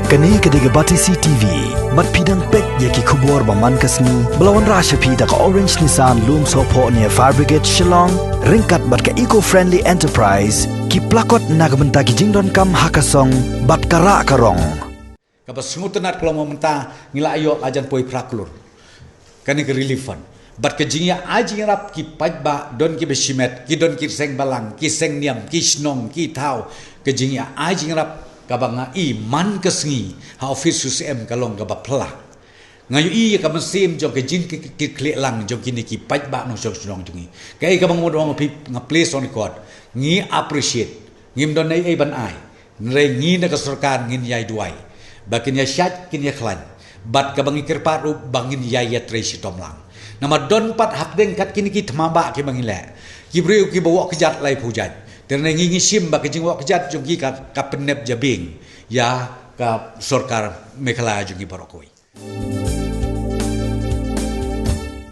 Kani kediga bati CTV, mat pidang pek yaki kubur baman kasni, belawan rasha pida ka Orange Nissan Loom Sopo ni Fire Brigade Shillong, ringkat bat ka eco-friendly enterprise, ki plakot nagamenta ki jingdon kam hakasong, bat kara karong. Kapas smutenat kalau momenta ngila ayo ajan poi praklur. Kani ke reliefan. Bat ke jingya aji rap ki pajba don ki besimet, ki don ki seng balang, ki seng niam, ki snong, ki tau. Ke jingya aji rap kabanga i man kesengi ha office UCM kalong kaba plah ngayu i ka mesim jong ke jing ki klik lang jong kini ki pajba no jong snong jungi kai kabang modong nga place on record ngi appreciate ngim don nei ban ai re ngi na ka sarkar ngin yai duai bakin ya syat kin ya khlan bat kabang ikir paru bangin yai ya tresi tomlang nama don pat hak deng kat kini ki tmaba ki bangile ki breu ki bawa kejat lai pujat Terna ngingi sim bak jing wak jat jungi ka penep jabing ya ka sorkar Mekhala jungi barokoi.